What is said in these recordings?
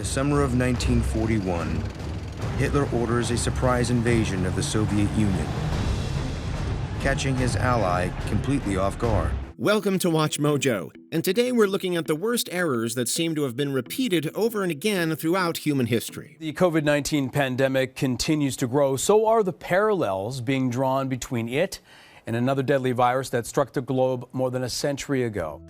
summer of 1941, Hitler orders a surprise invasion of the Soviet Union, catching his ally completely off guard. Welcome to Watch Mojo, and today we're looking at the worst errors that seem to have been repeated over and again throughout human history. The COVID-19 pandemic continues to grow, so are the parallels being drawn between it and another deadly virus that struck the globe more than a century ago.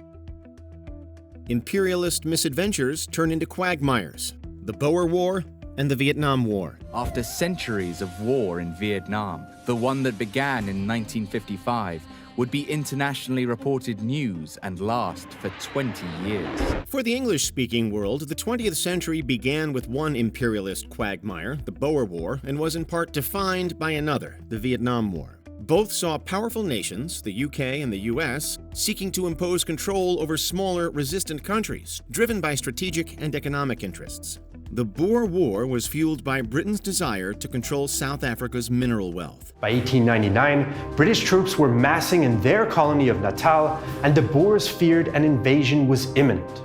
Imperialist misadventures turn into quagmires, the Boer War and the Vietnam War. After centuries of war in Vietnam, the one that began in 1955 would be internationally reported news and last for 20 years. For the English-speaking world, the 20th century began with one imperialist quagmire, the Boer War, and was in part defined by another, the Vietnam War. Both saw powerful nations, the UK and the US, seeking to impose control over smaller, resistant countries, driven by strategic and economic interests. The Boer War was fueled by Britain's desire to control South Africa's mineral wealth. By 1899, British troops were massing in their colony of Natal, and the Boers feared an invasion was imminent.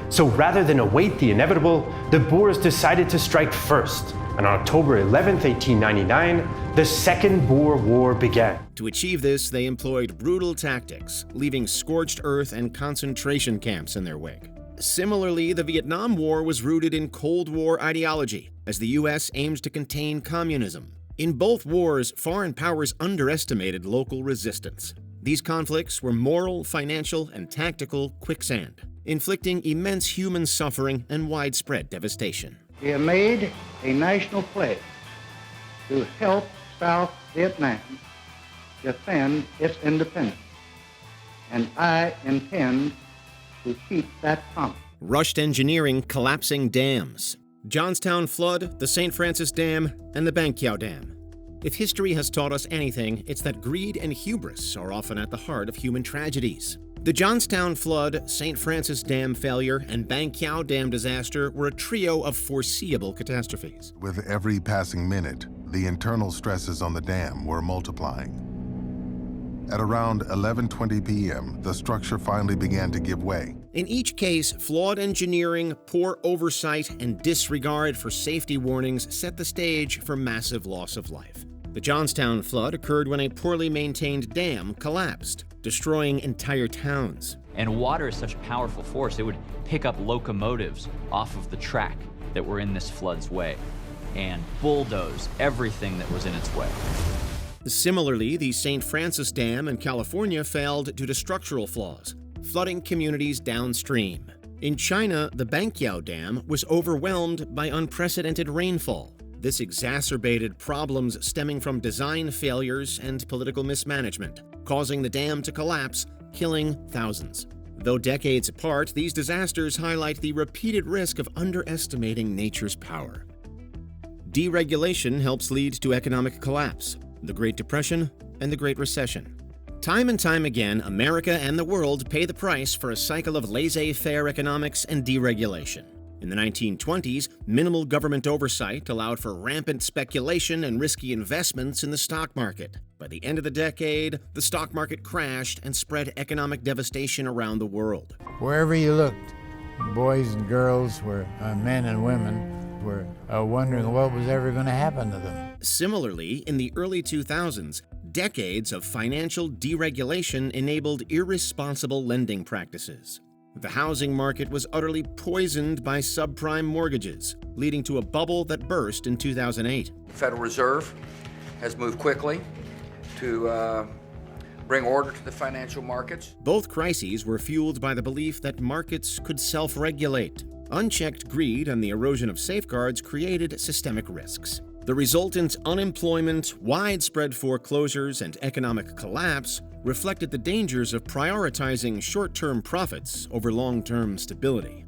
So rather than await the inevitable, the Boers decided to strike first. And on October 11, 1899, the Second Boer War began. To achieve this, they employed brutal tactics, leaving scorched earth and concentration camps in their wake. Similarly, the Vietnam War was rooted in Cold War ideology, as the U.S. aimed to contain communism. In both wars, foreign powers underestimated local resistance. These conflicts were moral, financial, and tactical quicksand, inflicting immense human suffering and widespread devastation. We have made a national pledge to help South Vietnam defend its independence, and I intend to keep that promise. Rushed engineering collapsing dams. Johnstown flood, the St. Francis Dam, and the Ban Kiao Dam. If history has taught us anything, it's that greed and hubris are often at the heart of human tragedies. The Johnstown flood, St. Francis Dam failure, and Ban Kiao Dam disaster were a trio of foreseeable catastrophes. With every passing minute, the internal stresses on the dam were multiplying. At around 11:20 p.m., the structure finally began to give way. In each case, flawed engineering, poor oversight, and disregard for safety warnings set the stage for massive loss of life. The Johnstown flood occurred when a poorly maintained dam collapsed, destroying entire towns. And water is such a powerful force, it would pick up locomotives off of the track that were in this flood's way and bulldoze everything that was in its way. Similarly, the St. Francis Dam in California failed due to structural flaws, flooding communities downstream. In China, the Ban Kiao Dam was overwhelmed by unprecedented rainfall. This exacerbated problems stemming from design failures and political mismanagement, causing the dam to collapse, killing thousands. Though decades apart, these disasters highlight the repeated risk of underestimating nature's power. Deregulation helps lead to economic collapse, the Great Depression, and the Great Recession. Time and time again, America and the world pay the price for a cycle of laissez-faire economics and deregulation. In the 1920s, minimal government oversight allowed for rampant speculation and risky investments in the stock market. By the end of the decade, the stock market crashed and spread economic devastation around the world. Wherever you looked, boys and girls were, men and women, were wondering what was ever going to happen to them. Similarly, in the early 2000s, decades of financial deregulation enabled irresponsible lending practices. The housing market was utterly poisoned by subprime mortgages, leading to a bubble that burst in 2008. The Federal Reserve has moved quickly to bring order to the financial markets. Both crises were fueled by the belief that markets could self-regulate. Unchecked greed and the erosion of safeguards created systemic risks. The resultant unemployment, widespread foreclosures, and economic collapse reflected the dangers of prioritizing short-term profits over long-term stability.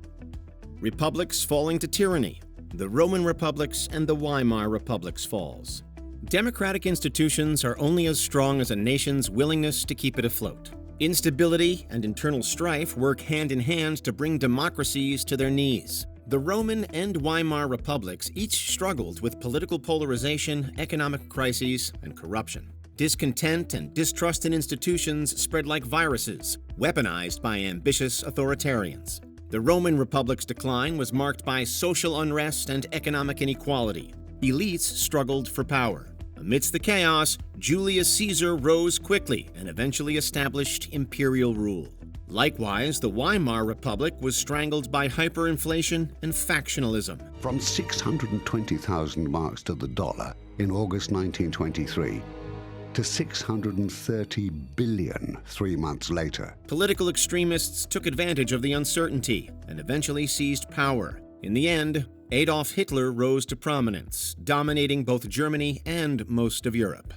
Republics falling to tyranny, the Roman republics and the Weimar republic's falls. Democratic institutions are only as strong as a nation's willingness to keep it afloat. Instability and internal strife work hand in hand to bring democracies to their knees. The Roman and Weimar republics each struggled with political polarization, economic crises, and corruption. Discontent and distrust in institutions spread like viruses, weaponized by ambitious authoritarians. The Roman Republic's decline was marked by social unrest and economic inequality. Elites struggled for power. Amidst the chaos, Julius Caesar rose quickly and eventually established imperial rule. Likewise, the Weimar Republic was strangled by hyperinflation and factionalism. From 620,000 marks to the dollar in August 1923 to 630 billion 3 months later. Political extremists took advantage of the uncertainty and eventually seized power. In the end, Adolf Hitler rose to prominence, dominating both Germany and most of Europe.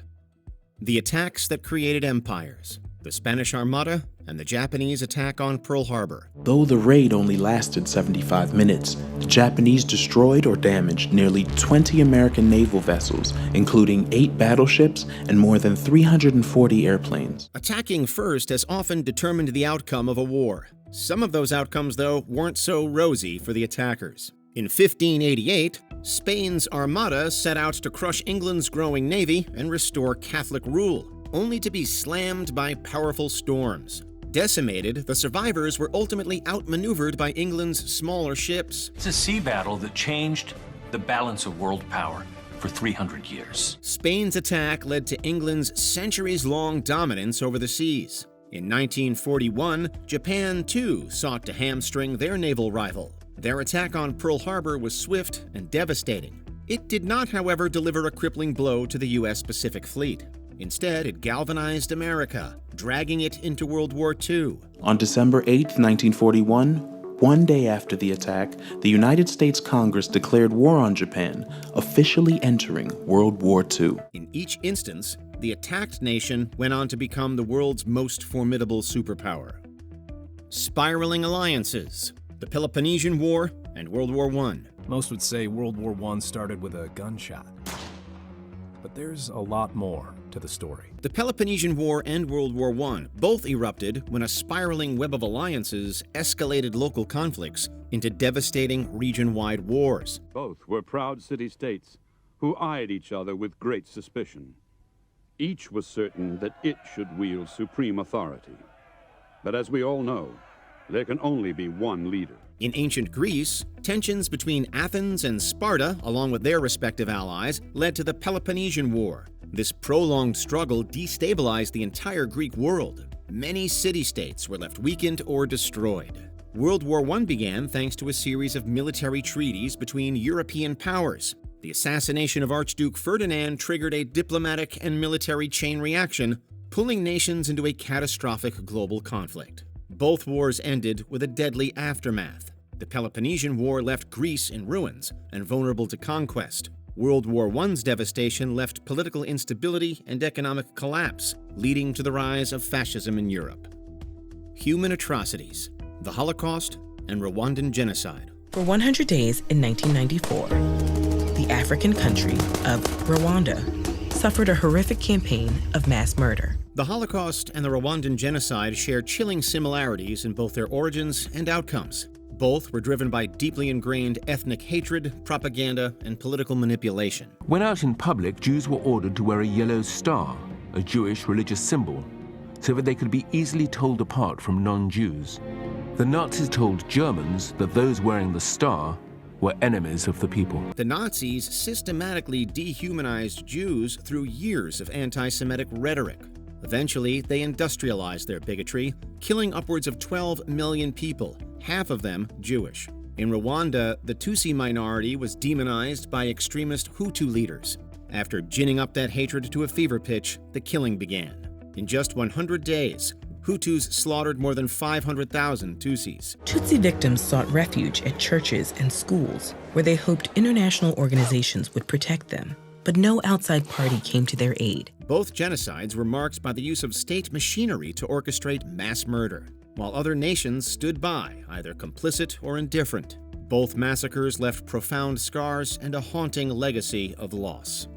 The attacks that created empires, the Spanish Armada, and the Japanese attack on Pearl Harbor. Though the raid only lasted 75 minutes, the Japanese destroyed or damaged nearly 20 American naval vessels, including 8 battleships and more than 340 airplanes. Attacking first has often determined the outcome of a war. Some of those outcomes, though, weren't so rosy for the attackers. In 1588, Spain's Armada set out to crush England's growing navy and restore Catholic rule, only to be slammed by powerful storms. Decimated, the survivors were ultimately outmaneuvered by England's smaller ships. It's a sea battle that changed the balance of world power for 300 years. Spain's attack led to England's centuries-long dominance over the seas. In 1941, Japan, too, sought to hamstring their naval rival. Their attack on Pearl Harbor was swift and devastating. It did not, however, deliver a crippling blow to the U.S. Pacific Fleet. Instead, it galvanized America, dragging it into World War II. On December 8, 1941, one day after the attack, the United States Congress declared war on Japan, officially entering World War II. In each instance, the attacked nation went on to become the world's most formidable superpower. Spiraling alliances, the Peloponnesian War and World War I. Most would say World War I started with a gunshot. But there's a lot more to the story. The Peloponnesian War and World War I both erupted when a spiraling web of alliances escalated local conflicts into devastating region-wide wars. Both were proud city-states who eyed each other with great suspicion. Each was certain that it should wield supreme authority. But as we all know, there can only be one leader. In ancient Greece, tensions between Athens and Sparta, along with their respective allies, led to the Peloponnesian War. This prolonged struggle destabilized the entire Greek world. Many city-states were left weakened or destroyed. World War I began thanks to a series of military treaties between European powers. The assassination of Archduke Ferdinand triggered a diplomatic and military chain reaction, pulling nations into a catastrophic global conflict. Both wars ended with a deadly aftermath. The Peloponnesian War left Greece in ruins and vulnerable to conquest. World War I's devastation left political instability and economic collapse, leading to the rise of fascism in Europe. Human atrocities, the Holocaust, and Rwandan genocide. For 100 days in 1994, the African country of Rwanda suffered a horrific campaign of mass murder. The Holocaust and the Rwandan genocide share chilling similarities in both their origins and outcomes. Both were driven by deeply ingrained ethnic hatred, propaganda, and political manipulation. When out in public, Jews were ordered to wear a yellow star, a Jewish religious symbol, so that they could be easily told apart from non-Jews. The Nazis told Germans that those wearing the star were enemies of the people. The Nazis systematically dehumanized Jews through years of anti-Semitic rhetoric. Eventually, they industrialized their bigotry, killing upwards of 12 million people, half of them Jewish. In Rwanda, the Tutsi minority was demonized by extremist Hutu leaders. After ginning up that hatred to a fever pitch, the killing began. In just 100 days, Hutus slaughtered more than 500,000 Tutsis. Tutsi victims sought refuge at churches and schools, where they hoped international organizations would protect them. But no outside party came to their aid. Both genocides were marked by the use of state machinery to orchestrate mass murder, while other nations stood by, either complicit or indifferent. Both massacres left profound scars and a haunting legacy of loss.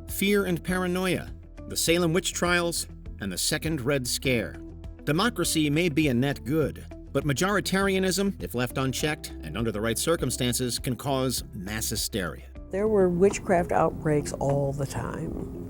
Fear and paranoia, the Salem witch trials, and the Second Red Scare. Democracy may be a net good, but majoritarianism, if left unchecked and under the right circumstances, can cause mass hysteria. There were witchcraft outbreaks all the time,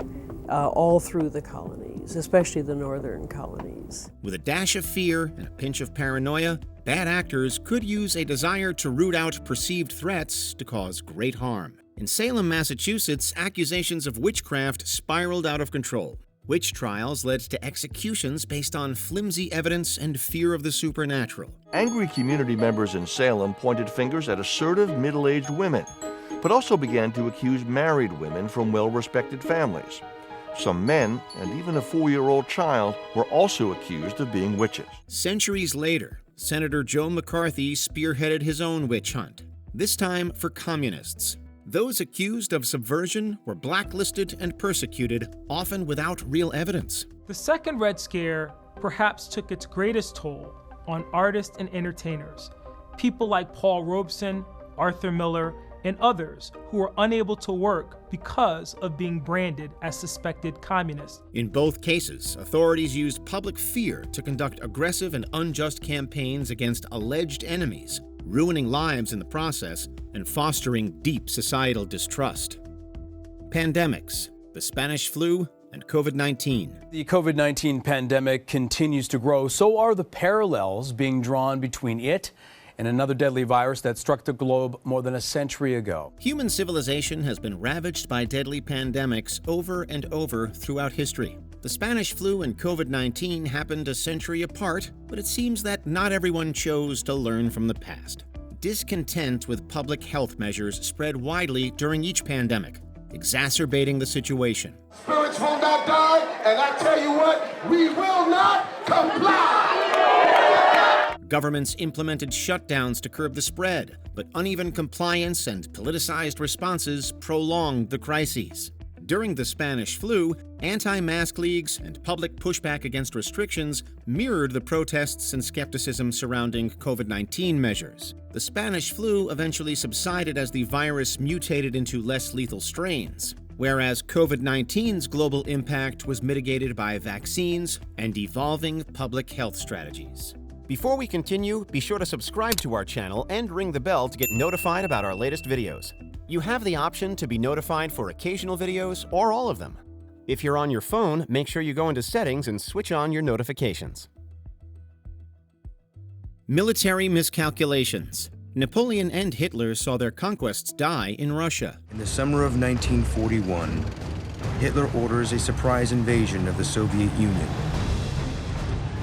all through the colonies, especially the northern colonies. With a dash of fear and a pinch of paranoia, bad actors could use a desire to root out perceived threats to cause great harm. In Salem, Massachusetts, accusations of witchcraft spiraled out of control. Witch trials led to executions based on flimsy evidence and fear of the supernatural. Angry community members in Salem pointed fingers at assertive middle-aged women, but also began to accuse married women from well-respected families. Some men, and even a 4-year-old child, were also accused of being witches. Centuries later, Senator Joe McCarthy spearheaded his own witch hunt, this time for communists. Those accused of subversion were blacklisted and persecuted, often without real evidence. The second Red Scare perhaps took its greatest toll on artists and entertainers, people like Paul Robeson, Arthur Miller, and others who were unable to work because of being branded as suspected communists. In both cases, authorities used public fear to conduct aggressive and unjust campaigns against alleged enemies, ruining lives in the process and fostering deep societal distrust. Pandemics, the Spanish flu, and COVID-19. The COVID-19 pandemic continues to grow. So are the parallels being drawn between it and another deadly virus that struck the globe more than a century ago. Human civilization has been ravaged by deadly pandemics over and over throughout history. The Spanish flu and COVID-19 happened a century apart, but it seems that not everyone chose to learn from the past. Discontent with public health measures spread widely during each pandemic, exacerbating the situation. Spirits will not die, and I tell you what, we will not comply! Governments implemented shutdowns to curb the spread, but uneven compliance and politicized responses prolonged the crises. During the Spanish flu, anti-mask leagues and public pushback against restrictions mirrored the protests and skepticism surrounding COVID-19 measures. The Spanish flu eventually subsided as the virus mutated into less lethal strains, whereas COVID-19's global impact was mitigated by vaccines and evolving public health strategies. Before we continue, be sure to subscribe to our channel and ring the bell to get notified about our latest videos. You have the option to be notified for occasional videos or all of them. If you're on your phone, make sure you go into Settings and switch on your notifications. Military miscalculations. Napoleon and Hitler saw their conquests die in Russia. In the summer of 1941, Hitler orders a surprise invasion of the Soviet Union,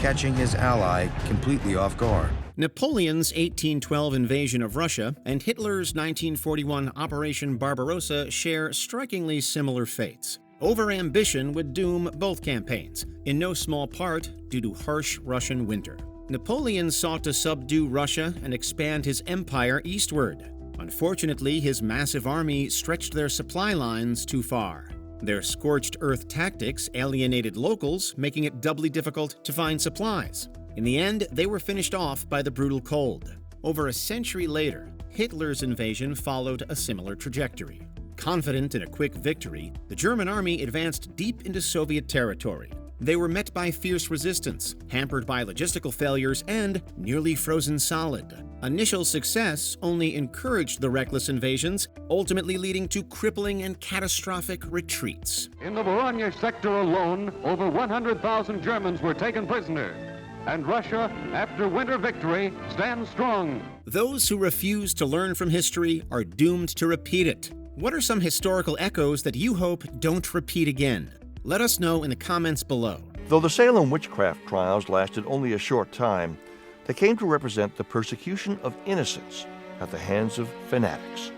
catching his ally completely off guard. Napoleon's 1812 invasion of Russia and Hitler's 1941 Operation Barbarossa share strikingly similar fates. Overambition would doom both campaigns, in no small part due to harsh Russian winter. Napoleon sought to subdue Russia and expand his empire eastward. Unfortunately, his massive army stretched their supply lines too far. Their scorched earth tactics alienated locals, making it doubly difficult to find supplies. In the end, they were finished off by the brutal cold. Over a century later, Hitler's invasion followed a similar trajectory. Confident in a quick victory, the German army advanced deep into Soviet territory. They were met by fierce resistance, hampered by logistical failures, and nearly frozen solid. Initial success only encouraged the reckless invasions, ultimately leading to crippling and catastrophic retreats. In the Voronezh sector alone, over 100,000 Germans were taken prisoner. And Russia, after winter victory, stands strong. Those who refuse to learn from history are doomed to repeat it. What are some historical echoes that you hope don't repeat again? Let us know in the comments below. Though the Salem witchcraft trials lasted only a short time, they came to represent the persecution of innocents at the hands of fanatics.